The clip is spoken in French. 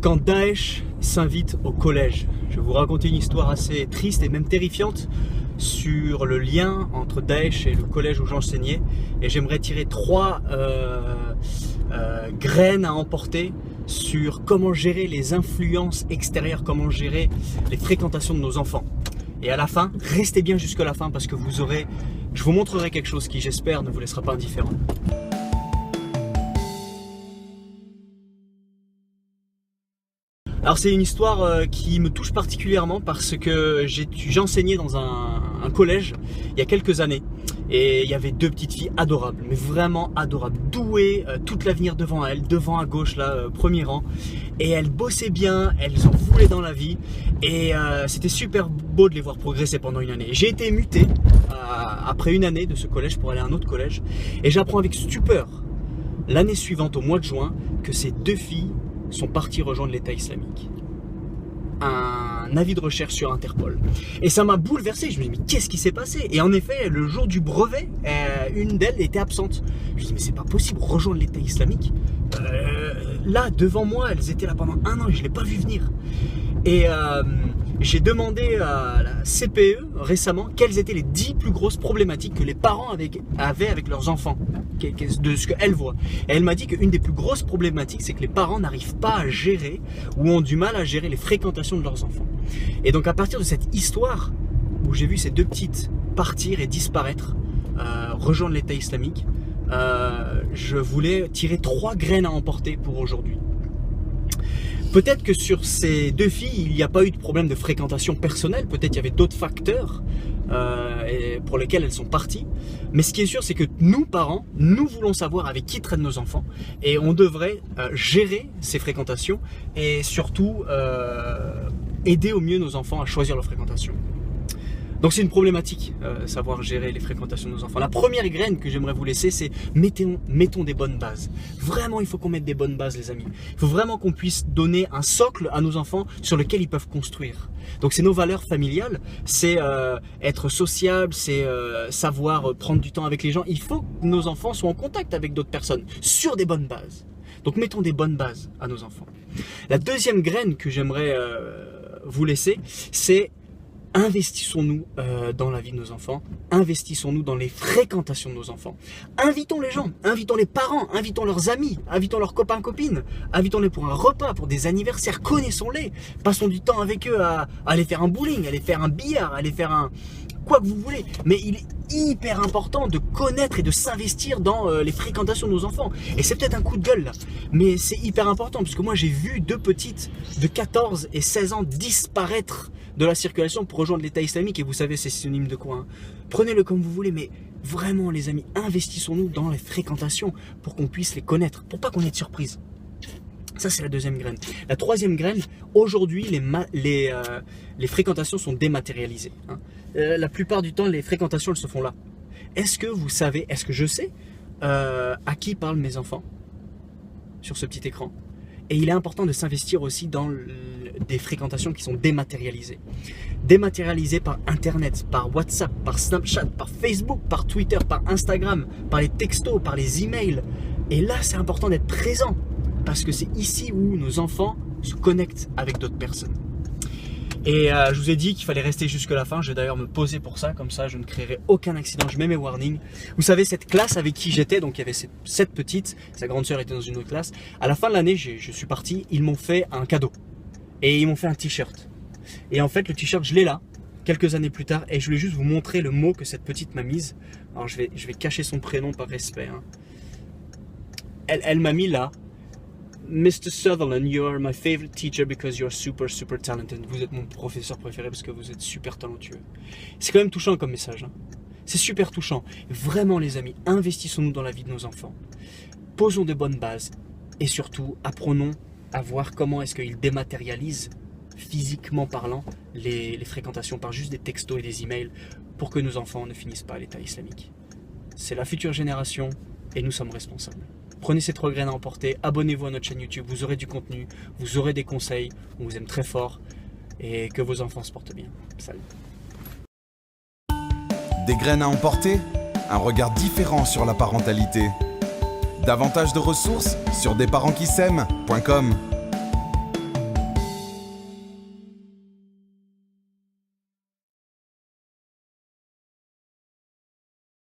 Quand Daesh s'invite au collège, je vais vous raconter une histoire assez triste et même terrifiante sur le lien entre Daesh et le collège où j'enseignais. Et j'aimerais tirer 3 graines à emporter sur comment gérer les influences extérieures, comment gérer les fréquentations de nos enfants. Et à la fin, restez bien jusqu'à la fin parce que je vous montrerai quelque chose qui, j'espère, ne vous laissera pas indifférent. Alors c'est une histoire qui me touche particulièrement parce que j'enseignais dans un collège il y a quelques années et il y avait 2 petites filles adorables, mais vraiment adorables, douées, tout l'avenir devant elles, devant à gauche là, premier rang, et elles bossaient bien, elles en voulaient dans la vie et c'était super beau de les voir progresser pendant une année. J'ai été muté après une année de ce collège pour aller à un autre collège et j'apprends avec stupeur l'année suivante au mois de juin que ces 2 filles sont partis rejoindre l'État islamique. Un avis de recherche sur Interpol. Et ça m'a bouleversé. Je me dis, mais qu'est-ce qui s'est passé? Et en effet, le jour du brevet, une d'elles était absente. Je me dis, mais c'est pas possible, rejoindre l'État islamique. Là, devant moi, elles étaient là pendant 1 an et je ne l'ai pas vu venir. Et j'ai demandé à la CPE récemment quelles étaient les 10 plus grosses problématiques que les parents avaient avec leurs enfants, de ce qu'elle voit. Et elle m'a dit qu'une des plus grosses problématiques, c'est que les parents n'arrivent pas à gérer ou ont du mal à gérer les fréquentations de leurs enfants. Et donc à partir de cette histoire où j'ai vu ces 2 petites partir et disparaître, rejoindre l'État islamique, je voulais tirer 3 graines à emporter pour aujourd'hui. Peut-être que sur ces 2 filles, il n'y a pas eu de problème de fréquentation personnelle, peut-être il y avait d'autres facteurs pour lesquels elles sont parties. Mais ce qui est sûr, c'est que nous, parents, nous voulons savoir avec qui traînent nos enfants et on devrait gérer ces fréquentations et surtout aider au mieux nos enfants à choisir leur fréquentation. Donc c'est une problématique, savoir gérer les fréquentations de nos enfants. La première graine que j'aimerais vous laisser, c'est mettons des bonnes bases. Vraiment, il faut qu'on mette des bonnes bases, les amis. Il faut vraiment qu'on puisse donner un socle à nos enfants sur lequel ils peuvent construire. Donc c'est nos valeurs familiales, c'est être sociable, c'est savoir prendre du temps avec les gens. Il faut que nos enfants soient en contact avec d'autres personnes sur des bonnes bases. Donc mettons des bonnes bases à nos enfants. La deuxième graine que j'aimerais vous laisser, c'est investissons-nous dans la vie de nos enfants, investissons-nous dans les fréquentations de nos enfants. Invitons les gens, invitons les parents, invitons leurs amis, invitons leurs copains-copines, invitons-les pour un repas, pour des anniversaires, connaissons-les, passons du temps avec eux à aller faire un bowling, à aller faire un billard, à aller faire un... quoi que vous voulez. Mais il est hyper important de connaître et de s'investir dans les fréquentations de nos enfants. Et c'est peut-être un coup de gueule là, mais c'est hyper important parce que moi j'ai vu 2 petites de 14 et 16 ans disparaître de la circulation pour rejoindre l'État islamique et vous savez c'est synonyme de quoi, hein. Prenez-le comme vous voulez, mais vraiment les amis, investissons-nous dans les fréquentations pour qu'on puisse les connaître, pour pas qu'on ait de surprise. Ça c'est la deuxième graine. La troisième graine, aujourd'hui les fréquentations sont dématérialisées, hein. La plupart du temps les fréquentations elles se font là. Est-ce que vous savez, est-ce que je sais à qui parlent mes enfants sur ce petit écran? Et il est important de s'investir aussi dans des fréquentations qui sont dématérialisées. Dématérialisées par Internet, par WhatsApp, par Snapchat, par Facebook, par Twitter, par Instagram, par les textos, par les emails. Et là, c'est important d'être présent parce que c'est ici où nos enfants se connectent avec d'autres personnes. Et je vous ai dit qu'il fallait rester jusqu'à la fin. Je vais d'ailleurs me poser pour ça, comme ça je ne créerai aucun accident. Je mets mes warnings. Vous savez, cette classe avec qui j'étais, donc il y avait cette petite, sa grande sœur était dans une autre classe. À la fin de l'année, je suis parti, ils m'ont fait un cadeau. Et ils m'ont fait un t-shirt. Et en fait, le t-shirt, je l'ai là, quelques années plus tard. Et je voulais juste vous montrer le mot que cette petite m'a mise. Alors je vais cacher son prénom par respect, hein. Elle m'a mis là. Mr. Sutherland, you are my favorite teacher because you are super talented. Vous êtes mon professeur préféré parce que vous êtes super talentueux. C'est quand même touchant comme message, hein. C'est super touchant. Vraiment les amis, investissons-nous dans la vie de nos enfants. Posons de bonnes bases et surtout apprenons à voir comment est-ce qu'ils dématérialisent, physiquement parlant, les fréquentations par juste des textos et des emails pour que nos enfants ne finissent pas à l'État islamique. C'est la future génération et nous sommes responsables. Prenez ces 3 graines à emporter, abonnez-vous à notre chaîne YouTube, vous aurez du contenu, vous aurez des conseils, on vous aime très fort et que vos enfants se portent bien. Salut. Des graines à emporter, un regard différent sur la parentalité. Davantage de ressources sur desparentsquis'aiment.com.